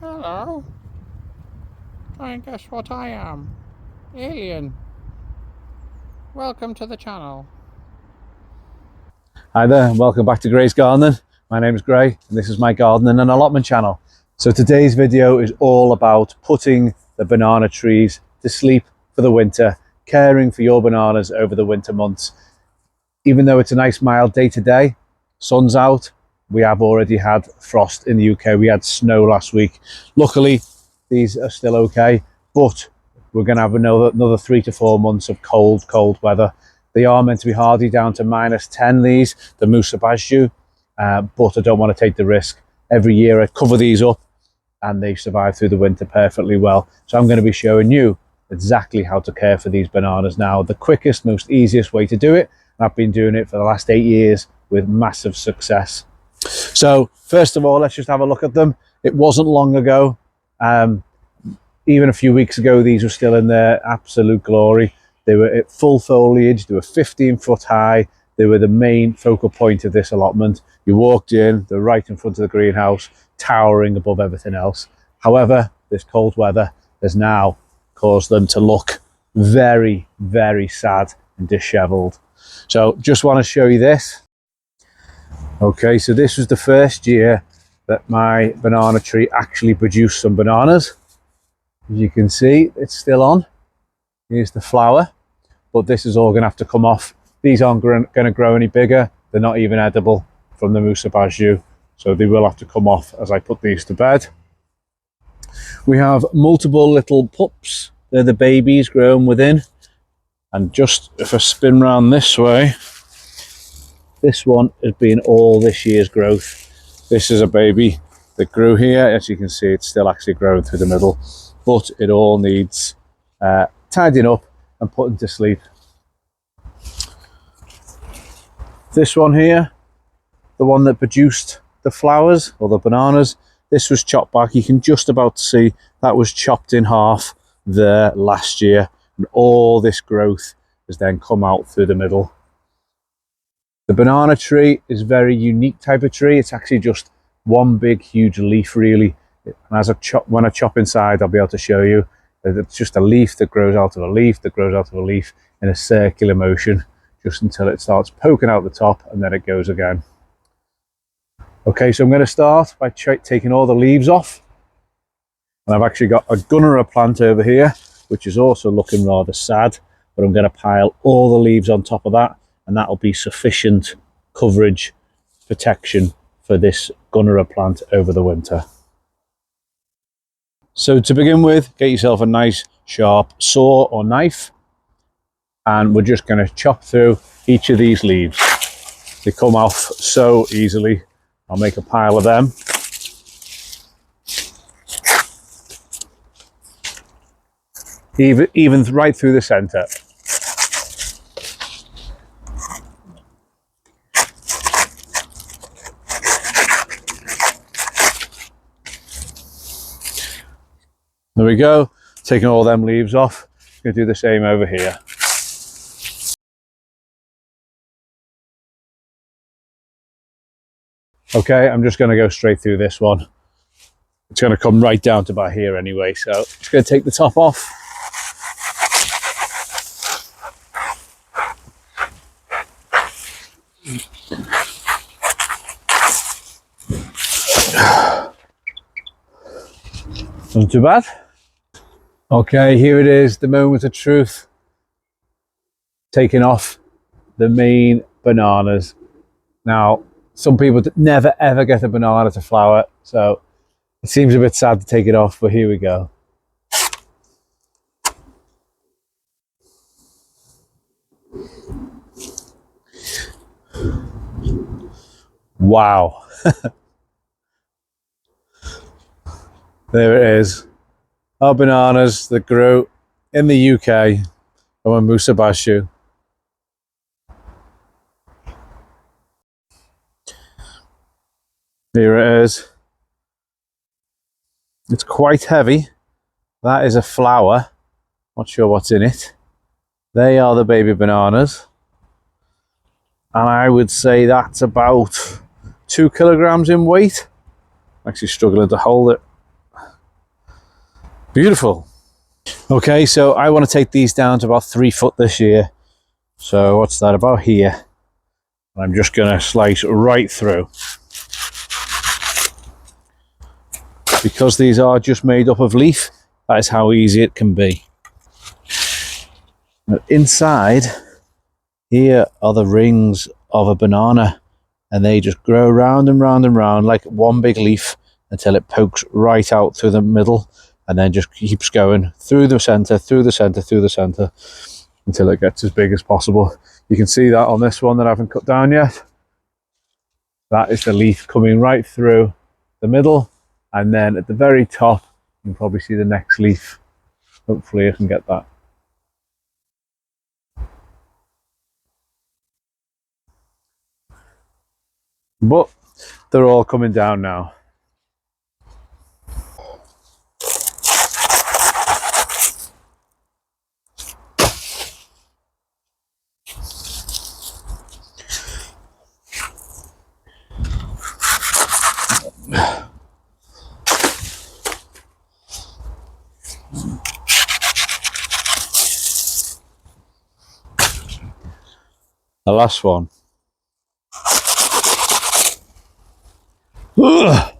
Hello. Try and guess what I am. Alien. Welcome to the channel. Hi there, and welcome back to Gray's Gardening. My name is Gray and this is my gardening and allotment channel. So today's video is all about putting the banana trees to sleep for the winter, caring for your bananas over the winter months. Even though it's a nice mild day today, sun's out, we have already had frost in the UK. We had snow last week. Luckily, these are still okay, but we're going to have another 3 to 4 months of cold weather. They are meant to be hardy down to -10, the Musa Basjoo, but I don't want to take the risk. Every year I cover these up and they survive through the winter perfectly well. So I'm going to be showing you exactly how to care for these bananas now. The quickest, most easiest way to do it. I've been doing it for the last 8 years with massive success. So first of all, let's just have a look at them. It wasn't long ago, even a few weeks ago, these were still in their absolute glory. They were at full foliage, they were 15-foot high, they were the main focal point of this allotment. You walked in, they're right in front of the greenhouse, towering above everything else. However, this cold weather has now caused them to look very, very sad and dishevelled. So just want to show you this. Okay, so this was the first year that my banana tree actually produced some bananas. As you can see, it's still on. Here's the flower, but this is all going to have to come off. These aren't going to grow any bigger. They're not even edible from the Musa Basjoo, so they will have to come off as I put these to bed. We have multiple little pups. They're the babies grown within. And just if I spin round this way, this one has been all this year's growth. This is a baby that grew here. As you can see, it's still actually growing through the middle, but it all needs tidying up and putting to sleep. This one here, the one that produced the flowers or the bananas, this was chopped back. You can just about see that was chopped in half there last year, and all this growth has then come out through the middle. The banana tree is a very unique type of tree. It's actually just one big huge leaf really, and as when I chop inside, I'll be able to show you that it's just a leaf that grows out of a leaf that grows out of a leaf in a circular motion, just until it starts poking out the top and then it goes again. Okay, so I'm going to start by taking all the leaves off, and I've actually got a Gunnera plant over here which is also looking rather sad, but I'm going to pile all the leaves on top of that, and that'll be sufficient coverage protection for this Gunnera plant over the winter. So to begin with, get yourself a nice sharp saw or knife, and we're just going to chop through each of these leaves. They come off so easily. I'll make a pile of them. Even right through the center. There we go, taking all them leaves off. I'm going to do the same over here. Okay, I'm just going to go straight through this one. It's going to come right down to about here anyway, so I'm just going to take the top off. Not too bad. Okay, here it is, the moment of truth. Taking off the main bananas. Now, some people never ever get a banana to flower, so it seems a bit sad to take it off, but here we go. Wow. There it is. Our bananas that grew in the UK from a Musa Basjoo. Here it is. It's quite heavy. That is a flower. Not sure what's in it. They are the baby bananas. And I would say that's about 2 kilograms in weight. I'm actually struggling to hold it. Beautiful. Okay, so I want to take these down to about 3 foot this year. So what's that, about here? I'm just going to slice right through. Because these are just made up of leaf, that is how easy it can be. Now, inside here are the rings of a banana, and they just grow round and round and round like one big leaf until it pokes right out through the middle, and then just keeps going through the center, through the center, through the center, until it gets as big as possible. You can see that on this one that I haven't cut down yet. That is the leaf coming right through the middle, and then at the very top you can probably see the next leaf. Hopefully I can get that. But they're all coming down now. The last one. Ugh.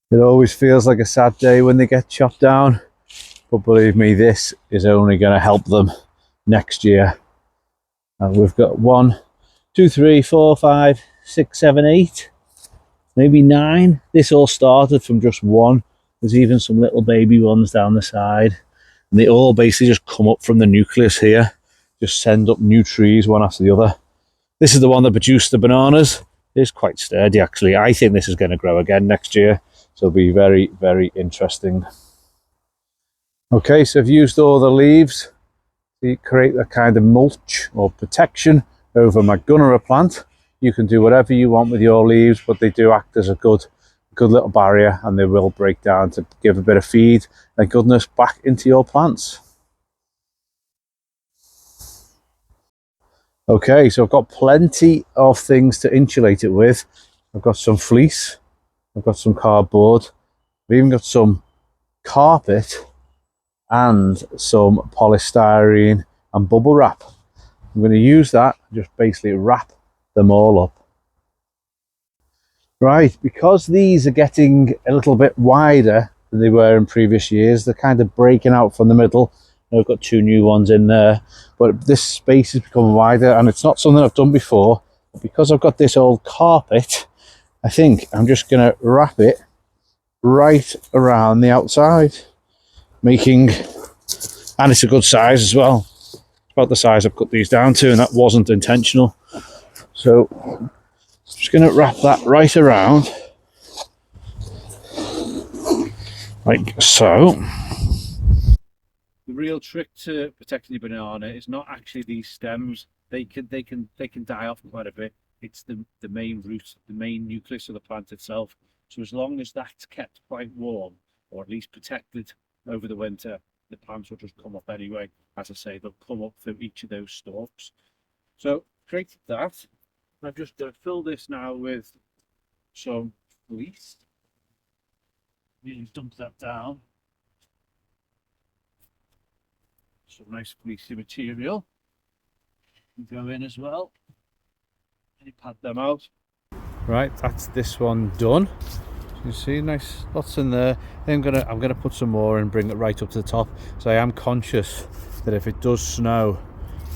It always feels like a sad day when they get chopped down, but believe me, this is only going to help them next year. And we've got 1, 2, 3, 4, 5, 6, 7, 8, maybe 9. This all started from just one. There's even some little baby ones down the side, and they all basically just come up from the nucleus here, just send up new trees one after the other. This is the one that produced the bananas. It is quite sturdy actually. I think this is going to grow again next year, so it'll be very, very interesting. Okay, so I've used all the leaves to create a kind of mulch or protection over my Gunnera plant. You can do whatever you want with your leaves, but they do act as a good little barrier, and they will break down to give a bit of feed and goodness back into your plants. Okay, so I've got plenty of things to insulate it with. I've got some fleece, I've got some cardboard, I've even got some carpet and some polystyrene and bubble wrap. I'm going to use that and just basically wrap them all up. Right, because these are getting a little bit wider than they were in previous years, they're kind of breaking out from the middle. I've got 2 new ones in there, but this space is becoming wider, and it's not something I've done before. But because I've got this old carpet, I think I'm just going to wrap it right around the outside, making, and it's a good size as well. It's about the size I've cut these down to, and that wasn't intentional. So I'm just going to wrap that right around, like so. The real trick to protecting your banana is not actually these stems. They can die off quite a bit. It's the main root, the main nucleus of the plant itself. So as long as that's kept quite warm, or at least protected over the winter, the plants will just come up anyway. As I say, they'll come up through each of those stalks. So created that. I'm just going to fill this now with some fleece. Really dump that down. Some nice fleecy material can go in as well. And you pad them out. Right, that's this one done. You see, nice lots in there. Then I'm gonna put some more and bring it right up to the top. So I am conscious that if it does snow,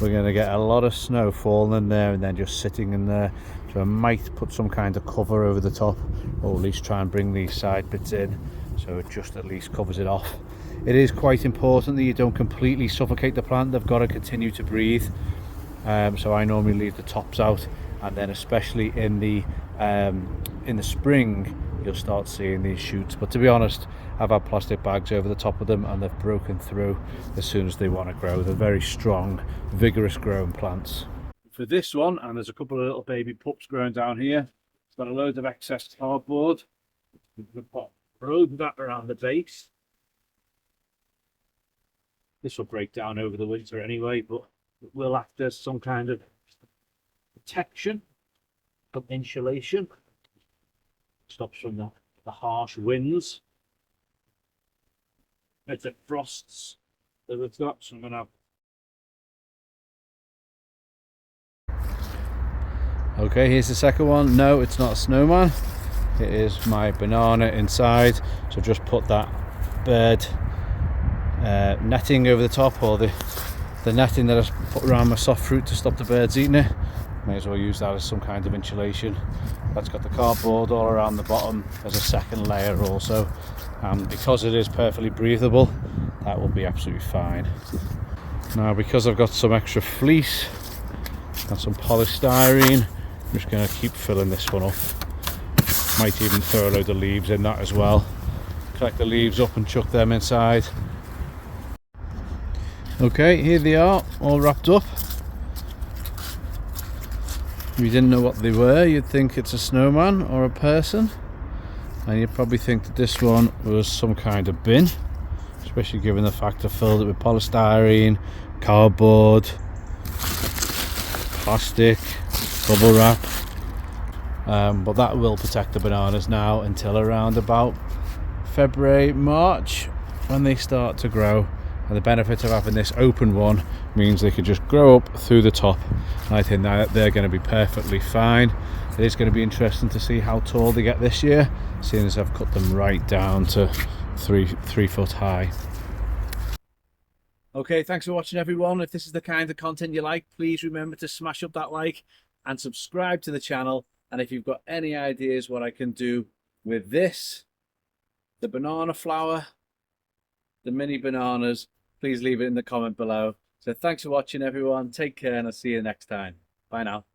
we're gonna get a lot of snow falling in there and then just sitting in there. So I might put some kind of cover over the top, or at least try and bring these side bits in, so it just at least covers it off. It is quite important that you don't completely suffocate the plant. They've got to continue to breathe. So I normally leave the tops out, and then especially in the spring you'll start seeing these shoots. But to be honest, I've had plastic bags over the top of them and they've broken through as soon as they want to grow. They're very strong, vigorous growing plants. For this one, and there's a couple of little baby pups growing down here, it's got a load of excess cardboard. We've got a load of that around the base. This will break down over the winter anyway, but it will act as some kind of protection, of insulation. Stops from the harsh winds. It's a frosts that we've got, so I'm gonna. Okay, here's the second one. No, it's not a snowman. It is my banana inside. So just put that bird netting over the top, or the netting that I put around my soft fruit to stop the birds eating it. May as well use that as some kind of insulation. That's got the cardboard all around the bottom as a second layer also, and because it is perfectly breathable, that will be absolutely fine. Now, because I've got some extra fleece and some polystyrene, I'm just going to keep filling this one up. Might even throw a load of leaves in that as well. Collect the leaves up and chuck them inside. Okay, here they are, all wrapped up. If you didn't know what they were, you'd think it's a snowman or a person, and you'd probably think that this one was some kind of bin, especially given the fact I filled it with polystyrene, cardboard, plastic, bubble wrap. But that will protect the bananas now until around about February, March, when they start to grow. And the benefit of having this open one means they can just grow up through the top, and I think that they're going to be perfectly fine. It is going to be interesting to see how tall they get this year, seeing as I've cut them right down to three foot high. Okay, thanks for watching everyone. If this is the kind of content you like, please remember to smash up that like and subscribe to the channel. And if you've got any ideas what I can do with this, the banana flower, the mini bananas, please leave it in the comment below. So thanks for watching everyone. Take care, and I'll see you next time. Bye now.